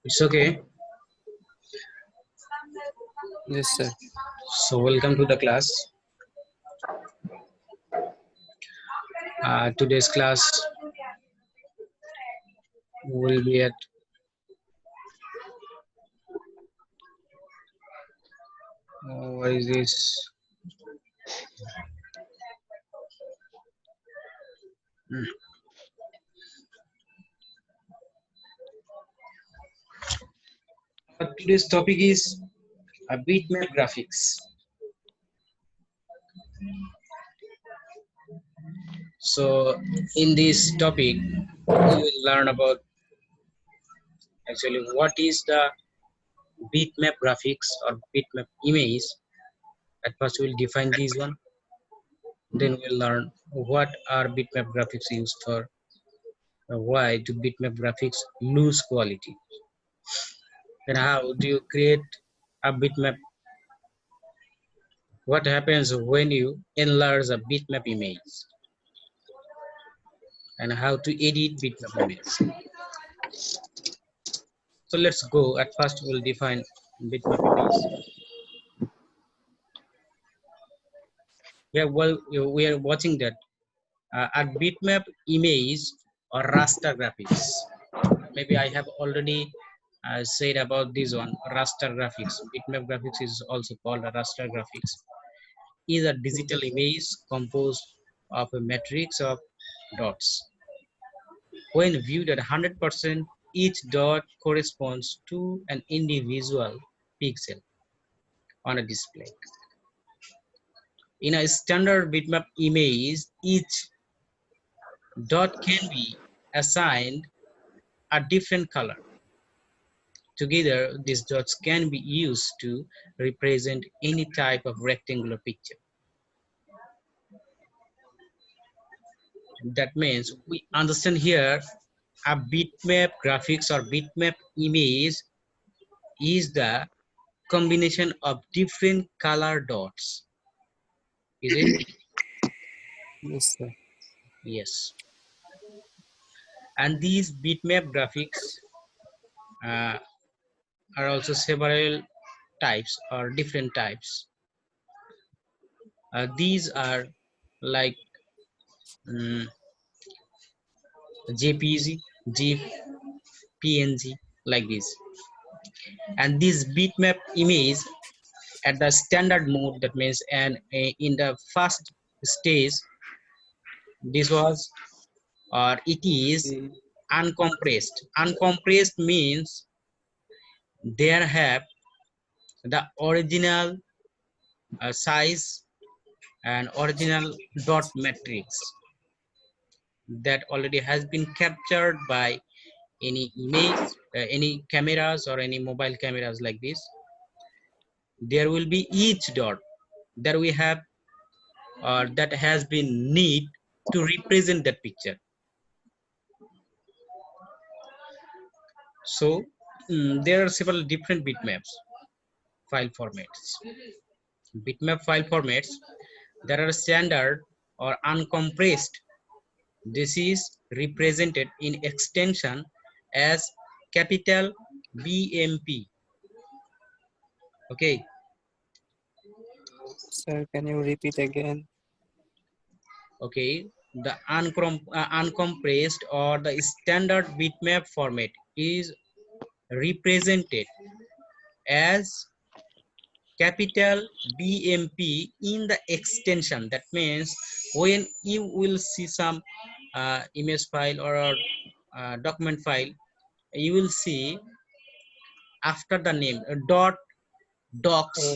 It's okay. Yes, sir. So welcome to the class. Today's class will be at what is this? Hmm. Today's topic is bitmap graphics. So in this topic, we will learn about actually what is the bitmap graphics or bitmap image. At first, we'll define these one. Then we'll learn what are bitmap graphics used for. Why do bitmap graphics lose quality? Then how do you create a bitmap? What happens when you enlarge a bitmap image? And how to edit bitmap image? So let's go. At first, we'll define bitmap image. We are watching that a bitmap image or raster graphics. Maybe I have already said about this one, raster graphics. Bitmap graphics is also called a raster graphics. Is a digital image composed of a matrix of dots. When viewed at 100%, each dot corresponds to an individual pixel on a display. In a standard bitmap image, each dot can be assigned a different color. Together, these dots can be used to represent any type of rectangular picture. That means we understand here a bitmap graphics or bitmap image is the combination of different color dots. Is it? Yes, sir. Yes. And these bitmap graphics uh, are also several types or different types. These are like JPG, GIF, PNG, like this. And this bitmap image at the standard mode, that means and in the first stage, this was or it is uncompressed. Uncompressed means there have the original size and original dot matrix that already has been captured by any image, any cameras or any mobile cameras like this. There will be each dot that we have that has been need to represent that picture. So there are several different bitmaps file formats. Bitmap file formats that are standard or uncompressed. This is represented in extension as capital BMP. Okay. Sir, can you repeat again? Okay. The uncompressed or the standard bitmap format is represented as capital BMP in the extension. That means when you will see some image file or document file, you will see after the name docs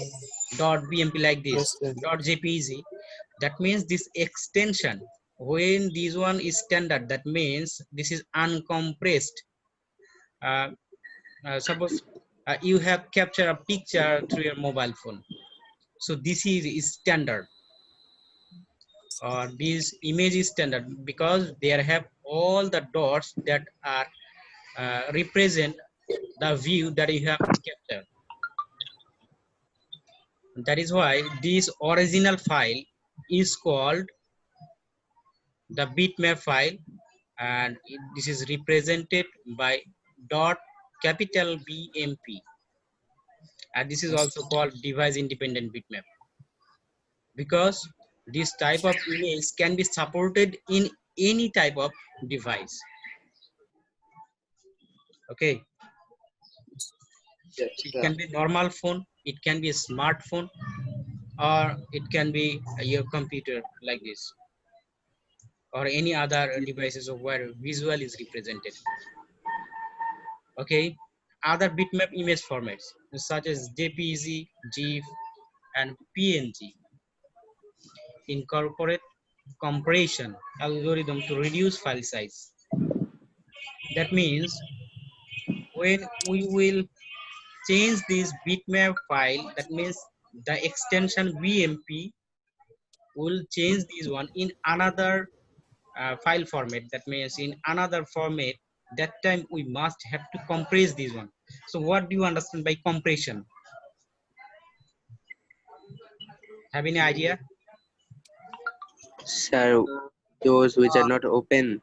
dot bmp like this Yes, sir. dot jpg. That means this extension, when this one is standard, that means this is uncompressed. uh, Suppose you have captured a picture through your mobile phone, so this is standard, or this image is standard because there have all the dots that are represent the view that you have captured. That is why this original file is called the bitmap file, and this is represented by dot capital BMP, and this is Yes, also called device independent bitmap, because this type of image can be supported in any type of device. Okay, Yes, so it sir. can be normal phone, it can be a smartphone, or it can be your computer like this, or any other devices of where visual is represented. Okay, other bitmap image formats such as JPEG, GIF, and PNG incorporate compression algorithm to reduce file size. That means when we will change this bitmap file, that means the extension BMP will change this one in another file format, that means in another format. That time we must have to compress this one. So what do you understand by compression? Have any idea? Sir, those which are not open,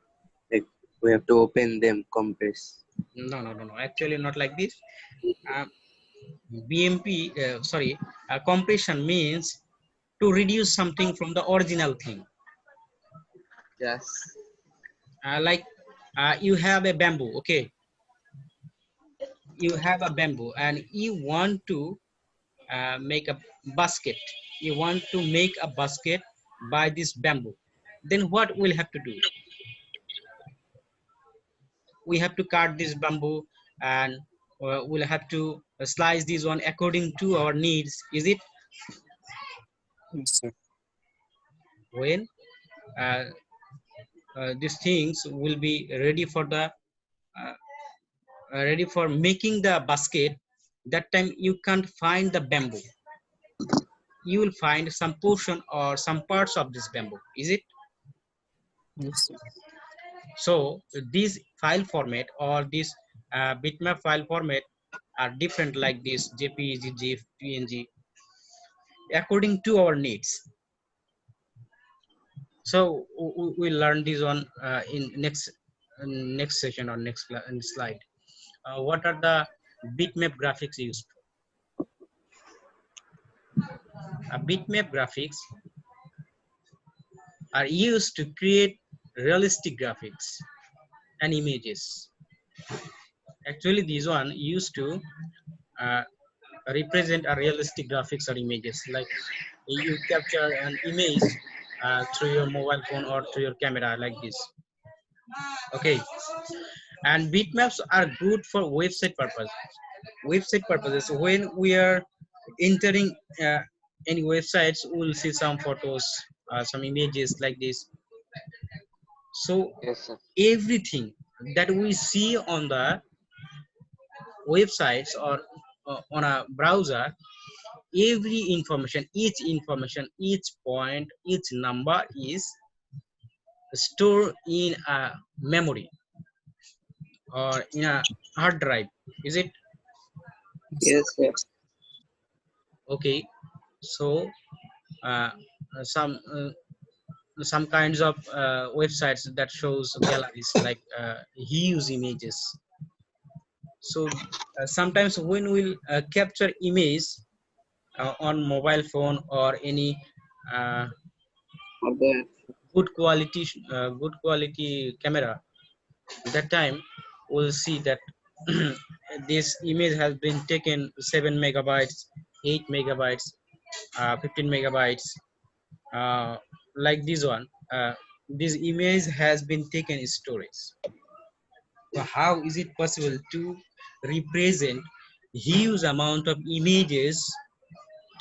like we have to open them, compress. No, actually not like this. uh, BMP, sorry, compression means to reduce something from the original thing. Yes. Like you have a bamboo, okay, you have a bamboo and you want to make a basket, you want to make a basket by this bamboo. Then what we'll have to do, we have to cut this bamboo, and we'll have to slice this one according to our needs, is it? yes, sir. When uh, these things will be ready for the uh, ready for making the basket, that time you can't find the bamboo, you will find some portion or some parts of this bamboo, is it? Yes, sir. So this file format or this bitmap file format are different like this JPEG, GIF, PNG according to our needs. So we learn this on in next session or next slide. What are the bitmap graphics used? Bitmap graphics are used to create realistic graphics and images. Actually, this one used to uh, represent a realistic graphics or images. Like you capture an image through your mobile phone or through your camera like this. Okay, and bitmaps are good for website purposes. Website purposes, when we are entering any websites, we'll see some photos, some images like this. So Yes, sir. everything that we see on the websites or on a browser, every information, each point, each number is stored in a memory or in a hard drive, is it? Yes, sir. Yes, sir. Okay, so uh, some some kinds of websites that shows galleries like huge images. So sometimes when we'll capture image on mobile phone or any uh, Okay. good quality camera, that time we'll see that this image has been taken 7 megabytes, 8 megabytes, 15 megabytes, uh, like this one. This image has been taken in storage. So how is it possible to represent huge amount of images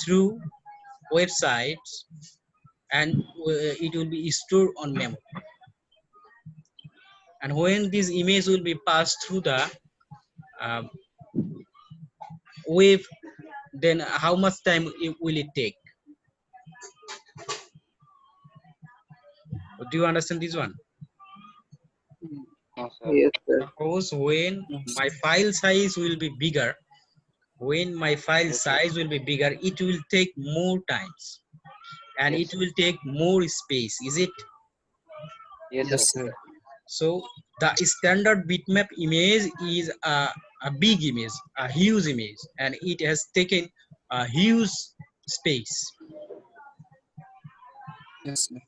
through websites, and it will be stored on memory, and when this image will be passed through the um, wave, then how much time will it take? Do you understand this one? No, sir. Yes, sir. Suppose when Yes, my file size will be bigger, when my file Yes, sir. size will be bigger, it will take more times and Yes, it sir. will take more space, is it? Yes, sir. yes, sir. So the standard bitmap image is a big image, a huge image, and it has taken a huge space. Yes, sir.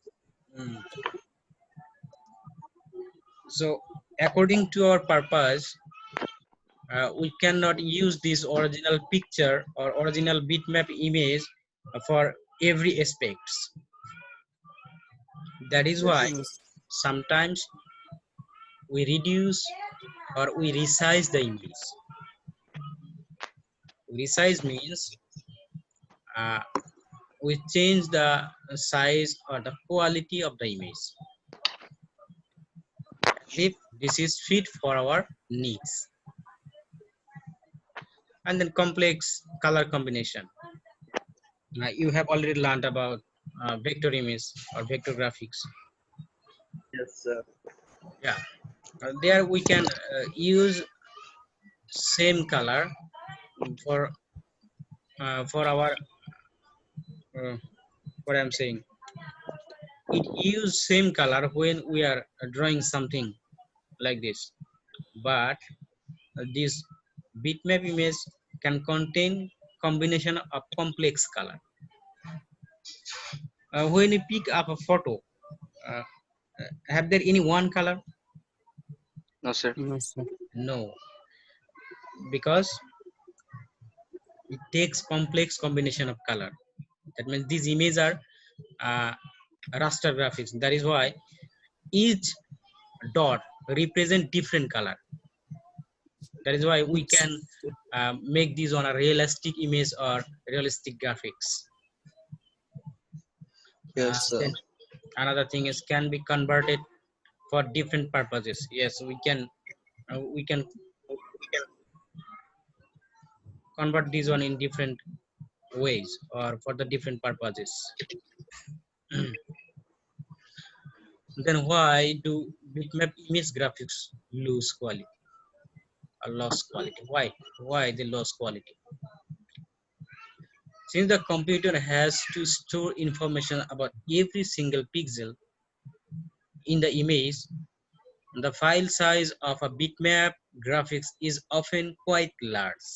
Mm. So according to our purpose, we cannot use this original picture or original bitmap image for every aspects. That is why Yes. Yes. sometimes we reduce or we resize the image. Resize means uh, we change the size or the quality of the image as if this is fit for our needs. And then complex color combination. You have already learned about vector image or vector graphics. Yes, sir. Yeah, there we can use same color for our uh, what I'm saying. It use same color when we are drawing something like this, but this bitmap image can contain combination of complex color. When you pick up a photo, uh, have there any one color? No, sir. No, sir. No, because it takes complex combination of color. That means these images are uh, raster graphics. That is why each dot represent different color. That is why we Yes. can make these on a realistic image or realistic graphics. Yes, sir. Then another thing is can be converted for different purposes. Yes, we can convert these one in different ways or for the different purposes. Then why do bitmap image graphics lose quality or lost quality? Why they lost quality? Since the computer has to store information about every single pixel in the image, the file size of a bitmap graphics is often quite large.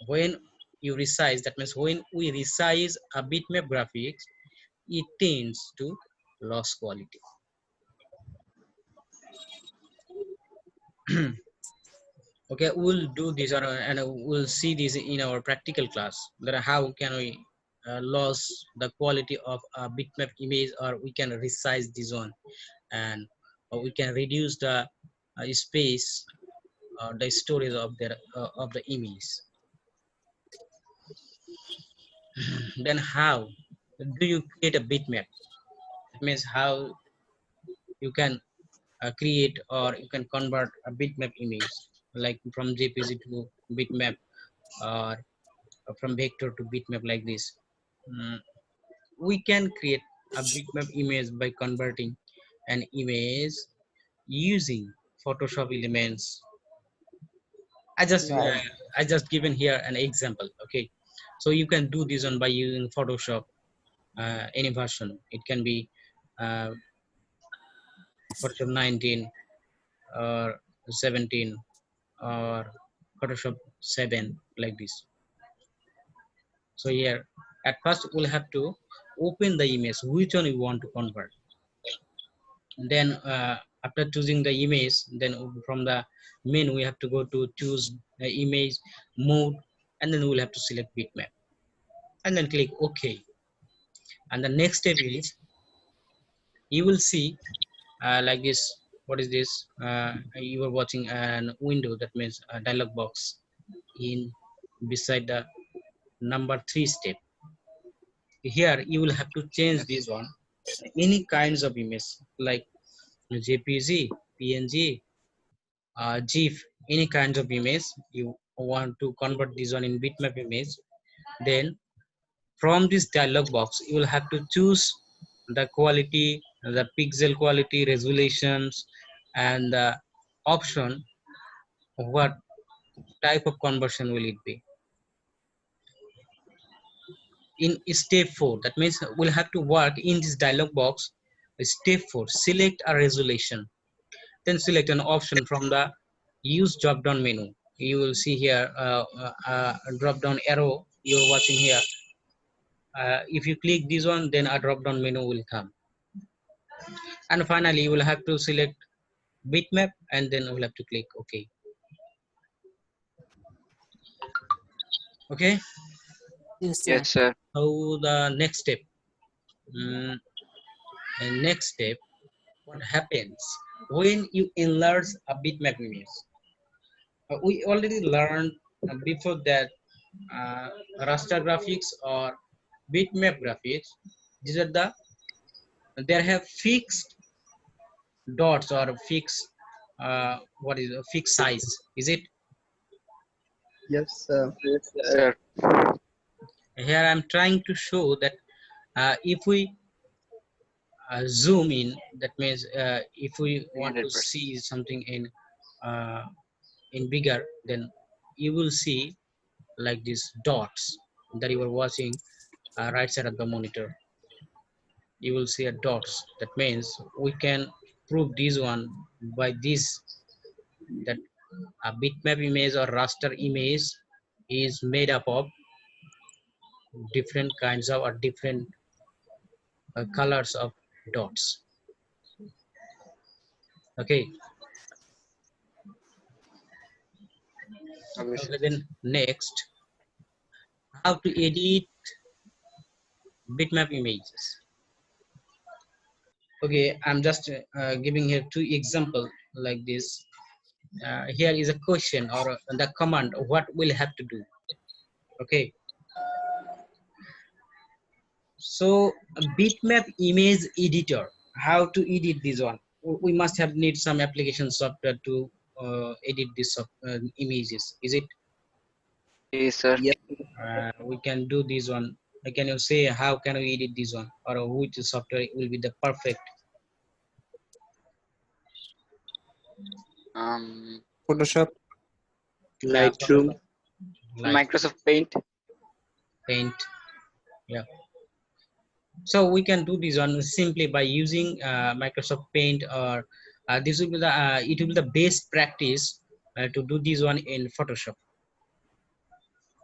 When you resize, that means when we resize a bitmap graphics, it tends to lose quality. Okay, we'll do this and we'll see this in our practical class. That how can we lose the quality of a bitmap image, or we can resize this one, and we can reduce the space or the storage of the image. Then how do you create a bitmap? It means how you can create or you can convert a bitmap image like from JPG to bitmap or from vector to bitmap like this. Mm, we can create a bitmap image by converting an image using Photoshop elements. I just Yeah. I just given here an example. Okay, so you can do this one by using Photoshop, any version. It can be uh, Photoshop 19 or 17 or Photoshop 7 like this. So here at first we'll have to open the image which one we want to convert. Then after choosing the image, then from the menu we have to go to choose the image mode, and then we'll have to select bitmap and then click OK. And the next step is you will see like this. What is this? You are watching an window, that means a dialog box in beside the number 3 step. Here you will have to change Yes. this one any kinds of image like jpg, png, gif, any kinds of image you want to convert this one in bitmap image. Then from this dialog box you will have to choose the quality, the pixel quality, resolutions, and the option what type of conversion will it be. In step 4, that means we'll have to work in this dialog box. Step 4, select a resolution, then select an option from the use drop down menu. You will see here a drop down arrow you're watching here. If you click this one, then a drop down menu will come, and finally you will have to select bitmap, and then we'll have to click OK. Okay, Yes, sir. Yes, sir. so the next step. mm, and next step, what happens when you enlarge a bitmap image? We already learned before that uh, raster graphics or bitmap graphics, these are they have fixed dots or fixed what is a fixed size, is it? Yes, sir. Yes, sir. Here I'm trying to show that if we zoom in, that means if we want to 300%. see something uh, in bigger, then you will see like these dots that you are watching right side of the monitor. You will see a dots. That means we can prove this one by this, that a bitmap image or raster image is made up of different kinds of or different colors of dots. Okay. Okay, sir. Okay, then next, how to edit bitmap images. Okay, I'm just giving here two example like this. Here is a question or the command what we'll have to do. Okay, so a bitmap image editor, how to edit this one? We must have need some application software to edit this images, is it? Yes, sir. Yes. We can do this one. Can you say how can we edit this one, or which software will be the perfect? Photoshop. Lightroom. Photoshop, light, Microsoft Paint. paint. Yeah, so we can do this one simply by using Microsoft Paint, or this will be the it will be the best practice to do this one in Photoshop.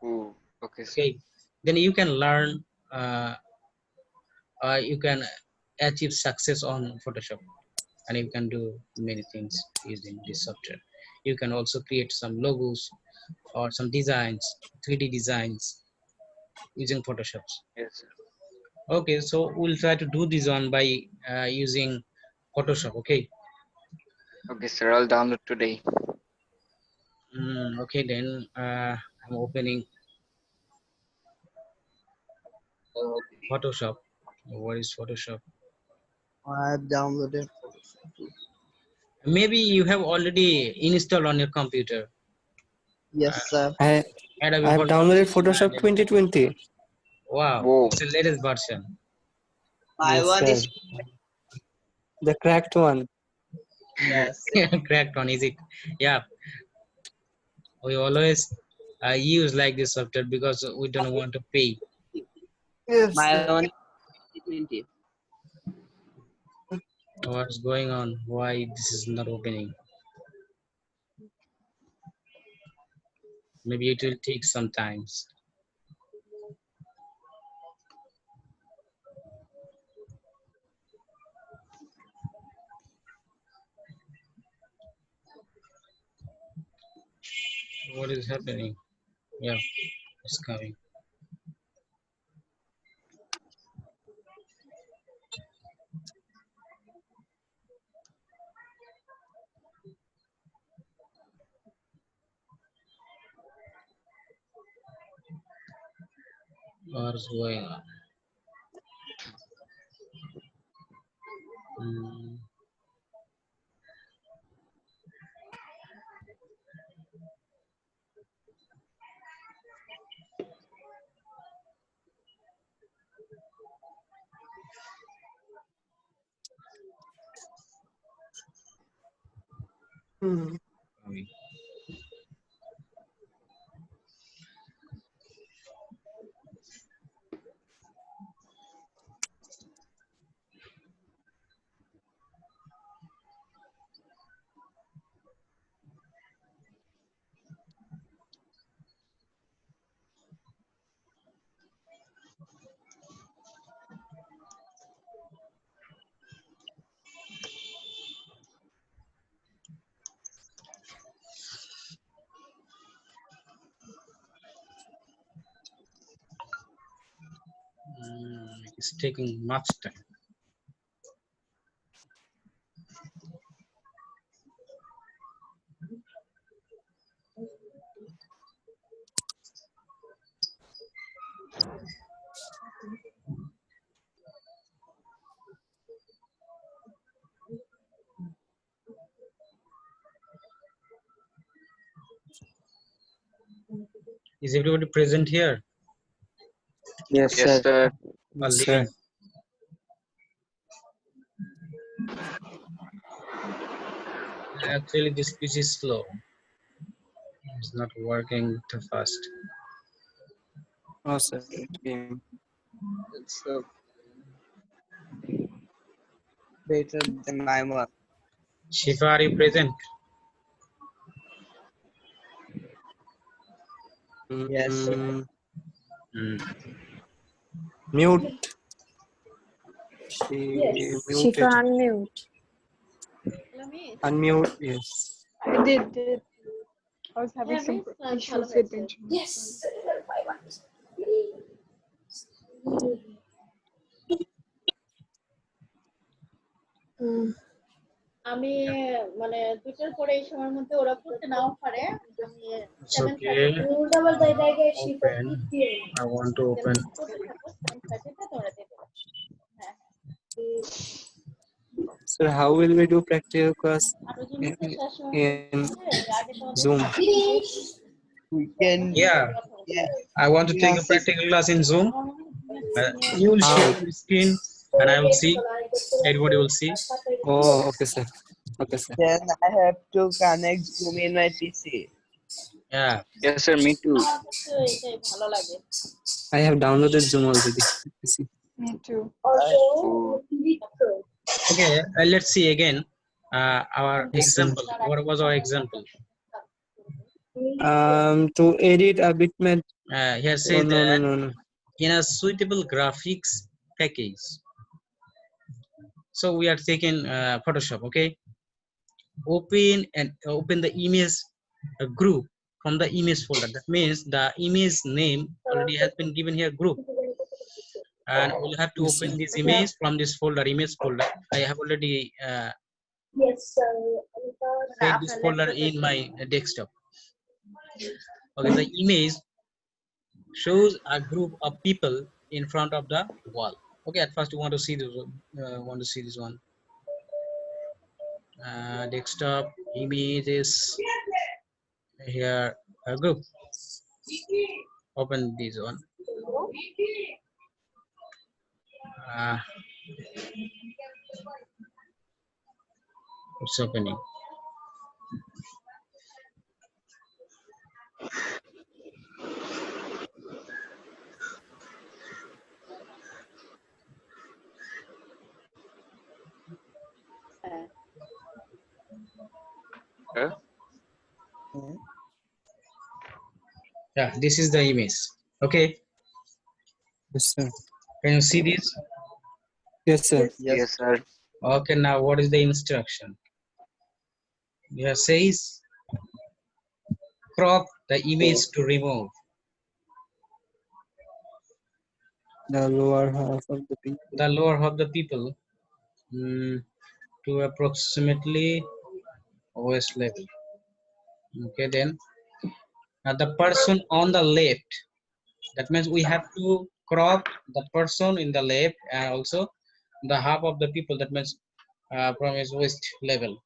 Oh, okay, sir. Okay, then you can learn, uh, you can achieve success on Photoshop, and you can do many things using this software. You can also create some logos or some designs, 3D designs using Photoshop. Yes, sir. Okay, so we'll try to do this one by using Photoshop. Okay. Okay, sir. I'll download today. Okay, then I'm opening Photoshop. What is Photoshop? I have downloaded Photoshop too. Maybe you have already installed on your computer. Yes, Uh, sir. Adobe I have Photoshop. downloaded Photoshop 2020. Wow, Whoa. it's the latest version. My Yes, one sir. is The cracked one. yes. Cracked on, is it? Yeah, we always use like this software because we don't want to pay. Yes, My sir. one is 2020. What's going on? Why this is not opening? Maybe it will take some times. What is happening? Yeah, it's coming. What's going on? Mm, Hmm. coming. It's taking much time. Is everybody present here? Yes, Yes, sir. sir. Or Yes, leaving? sir. Actually, this PC is slow. It's not working too fast. Oh, sir. It came. It's better than my one. Shifa, are you present? Yes, sir. Hmm. Mute. She Shifa, muted. unmute. Unmute. Yes. I did. I was having some issues with internet. Yes. আমি মানে দুটোর পরে এই সময়ের মধ্যে ওরা করতে নাও পারে আমি It's 7:30 okay. Open. I want to open. করতে থাকো 7:30 তে তোমরা দেবে হ্যাঁ Sir, how will we do practical class আরো জিনিসটা শেষ হওয়ার in আগে তোমাদের Zoom? We can. Yeah, I want to take a Classes. practical class in Zoom. আমার মনে হয় You will How? share your screen and I will see. Everybody will see. Oh, okay, sir. Okay, sir. Then I have to connect Zoom in my PC. Yeah. Yes, sir. Me too. আমার কাছে এটাই ভালো লাগে I have downloaded Zoom already. Let me see. Me too. Oh, Okay, let's see again our Yes, sir. example. What was our example? To edit a bitmap. Here Oh, says no, no, that no, no. in a suitable graphics package. So we are taking Photoshop. Okay, open the image group from the image folder. That means the image name already has been given here group, and we'll have to Yes, open sir. this image from this folder, image folder. I have already saved this folder in my desktop. Okay, the image shows a group of people in front of the wall. Okay, at first you want to see this one. Desktop images here, a group. Open this one. It's opening. sir. Yeah, this is the image. Okay, Yes, sir. can you see this? Yes, sir. Yes, sir. Okay, now what is the instruction? Here says crop the image to remove. The lower half of the people. The lower half of the people to approximately waist level. Okay, then the person on the left, that means we have to crop the person in the left and also the half of the people, that means from his waist level.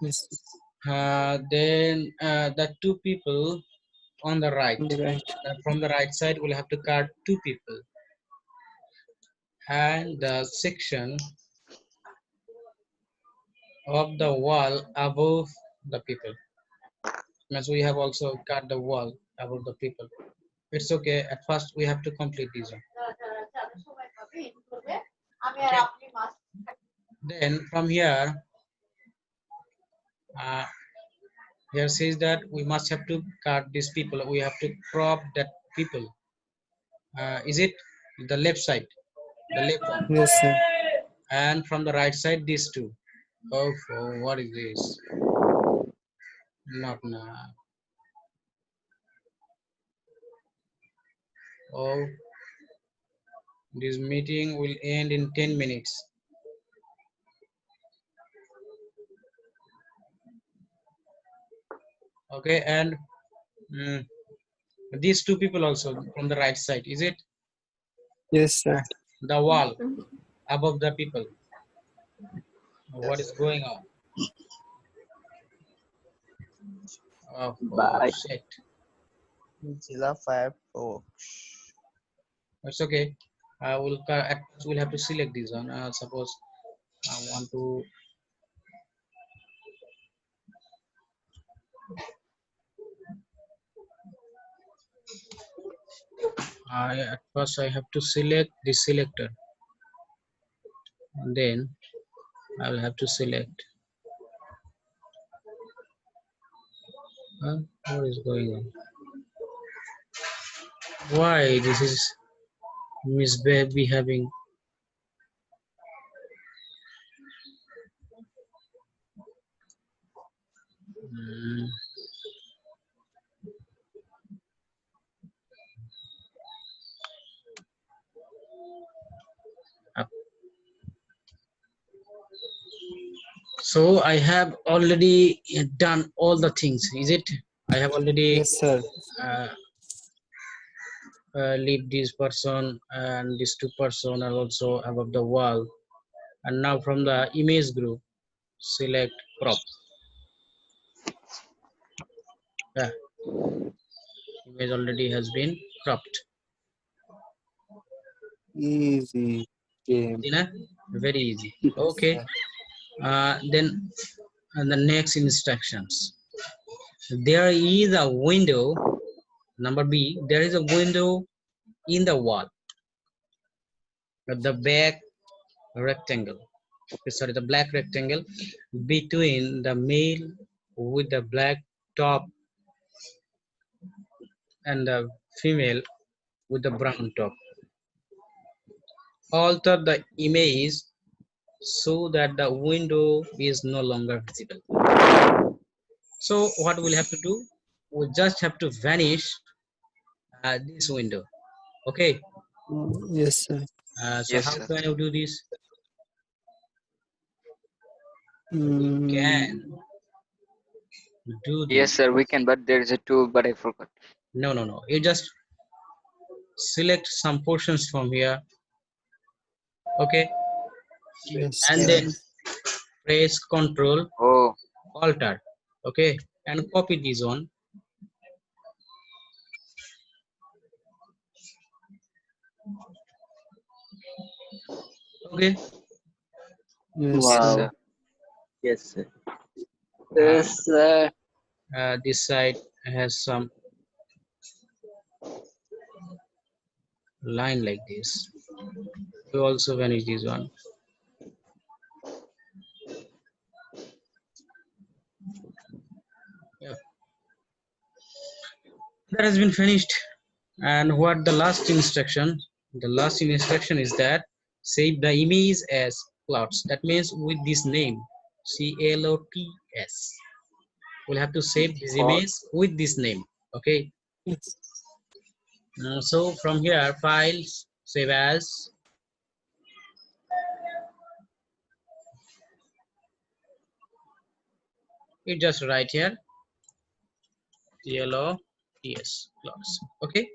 Yes, Then the two people on the right, on the right. from the right side we'll have to cut two people, and the section of the wall above the people, means we have also cut the wall above the people. It's okay, at first we have to complete this one. Then from here here says that we must have to cut these people, we have to crop that people. Is it the left side, the left one, Yes, sir. and from the right side these two. Oh, what is this? Not now. Oh, This meeting will end in 10 minutes. Okay, and these two people also from the right side, is it? Yes, sir. The wall above the people. What is going on? Oh, Bye. shit. Mozilla Firefox. It's okay. I will at first we'll have to select this one. Suppose I want to. At first I have to select the selector, and then I will have to select. What is going on? Why this is misbehaving? Mm, up. So I have already done all the things. Is it? I have already Yes, sir. uh, leave this person and these two person are also above the wall. And now from the image group, select crop. Yeah, image already has been cropped. Easy game. Easy, na? Very easy. Okay. Sir. Then the next instructions. There is a window. Number B. There is a window in the wall. The back rectangle. Sorry, the black rectangle between the male with the black top and the female with the brown top. Alter the image so that the window is no longer visible. So what we'll have to do, we just have to vanish this window. Okay, Yes, sir. so Yes, how sir. can you do this? Can Mm, do Yes, this. sir. We can, but there is a tool, but I forgot. No, you just select some portions from here. Okay, yes, and sir. then press Ctrl Oh, Alter. Okay, and copy this one. Okay, Yes, yes, sir. sir. Wow. Yes, sir. Yes, sir. this side has some line like this. We also vanish this one. Yeah, that has been finished. And what the last instruction? The last instruction is that save the image as plots. That means with this name, CLOTS. We'll have to save this Or image with this name. Okay. Yes, So from here, files, save as. You just write here CLOTS plots. Okay,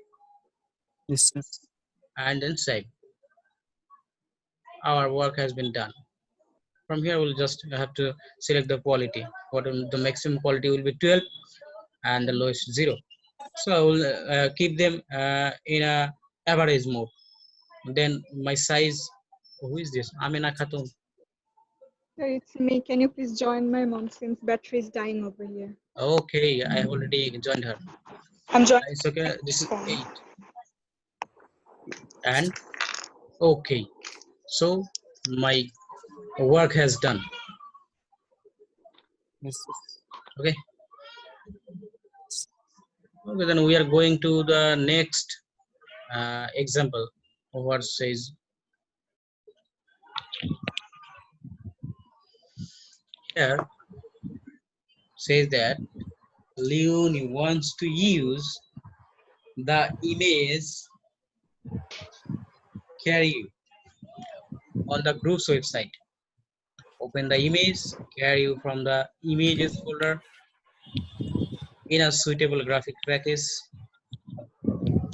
yes, sir. and then save. Our work has been done. From here, we'll just have to select the quality. What the maximum quality will be 12 and the lowest 0. So I will keep them in a average mode. Then my size. Who is this? Amina Khatun. So it's me. Can you please join my mom since battery is dying over here? Okay, I have already joined her. I'm joining. It's okay. This is Phone. 8 and okay. So my work has done. Yes, sir. Okay. Okay, then we are going to the next example. What says here? Says that Leon wants to use the image carry you on the group's website. Open the image, carry you from the images folder in a suitable graphic package.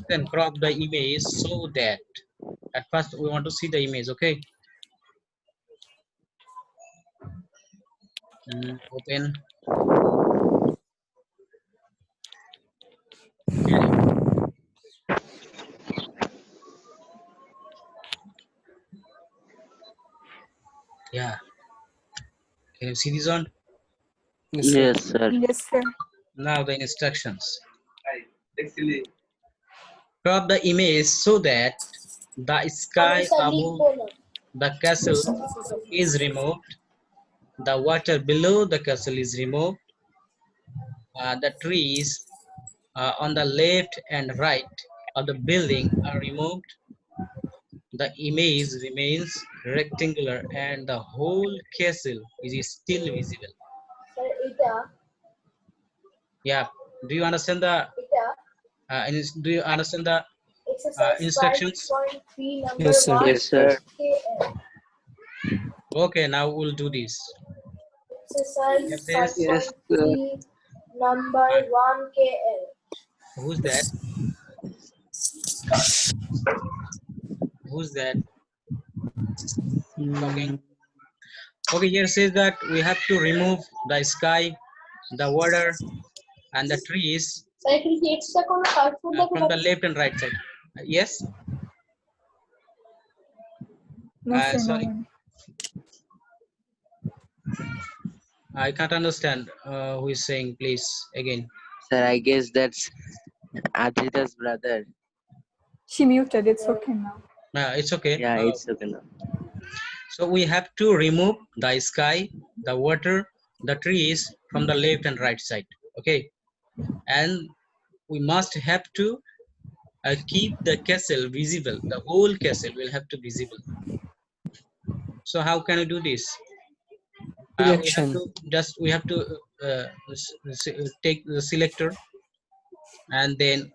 Then crop the image so that at first we want to see the image, okay? Open. Carry. Yeah. Can you see this one? Yes, sir. Yes, sir. Yes, sir. Now the instructions. Crop the image so that the sky above the castle is removed, the water below the castle is removed, the trees on the left and right of the building are removed, the image remains rectangular and the whole castle is still visible. Yeah, do you understand the instructions? Yes, sir. Yes, sir. Okay, now we'll do this. It says, Yes, sir. who's that? Who's that talking? Mm, Okay, here says that we have to remove the sky, the water, and the trees from the left and right side. Yes? No, sir, no Sorry, one. I can't understand who is saying, please, again. Sir, I guess that's Adrita's brother. She muted. It's okay now. It's okay. Yeah, it's okay now. So we have to remove the sky, the water, the trees from the left and right side. Okay. And we must have to keep the castle visible. The whole castle will have to visible. So how can we do this? We have Selection. to take the selector, and then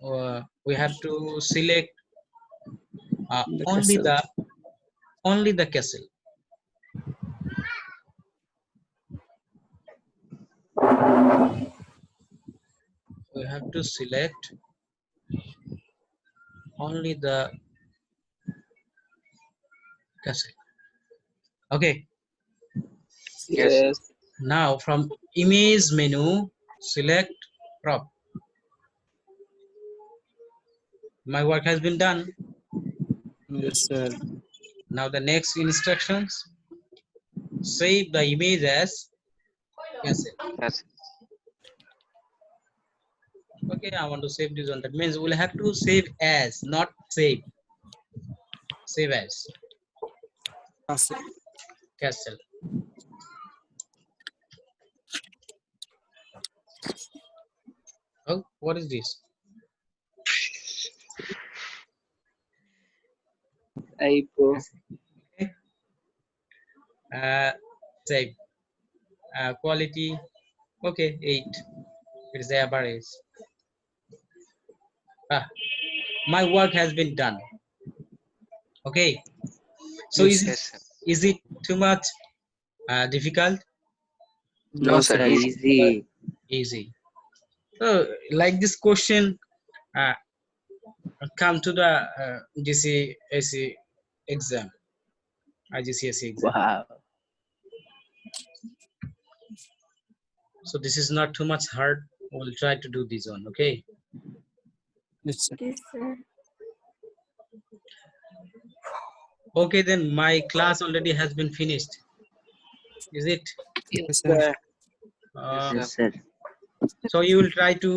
we have to select The only castle. the castle. We have to select only the castle. Okay. Yes. Yes. Now from image menu, select crop. My work has been done. Yes, sir. Now the next instructions, save the image as castle. Yes. Okay, I want to save this one. That means we'll have to save as, not save. Save as Castle. castle. Oh, what is this? Aipo. Okay. Save. Quality. Okay, 8. It's the average. My work has been done. Okay. So Yes, sir. Yes, sir. is it too much difficult? No, No, sir. sir, Easy. easy. Easy. So like this question uh, come to the GCSE exam, IGCSE exam. Wow. So this is not too much hard. We'll try to do this one. Okay. Yes, sir. Yes, sir. Okay, then my class already has been finished. Is it? Yes, Yes, sir. sir. Yes, Uh, sir. Yes, sir. so you will try to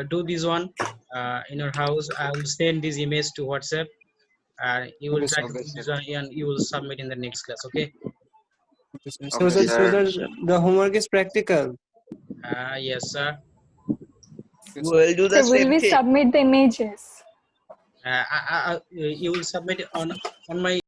do this one in your house. I will send this image to WhatsApp. You will Okay, try sir. to Okay, do sir. this one and you will submit in the next class. Okay. Okay, sir. So, Okay, the, Yes, so sir. the, the homework is practical. Yes, sir. Yes, sir. We'll do the So will same we thing. submit the images? You will submit it on my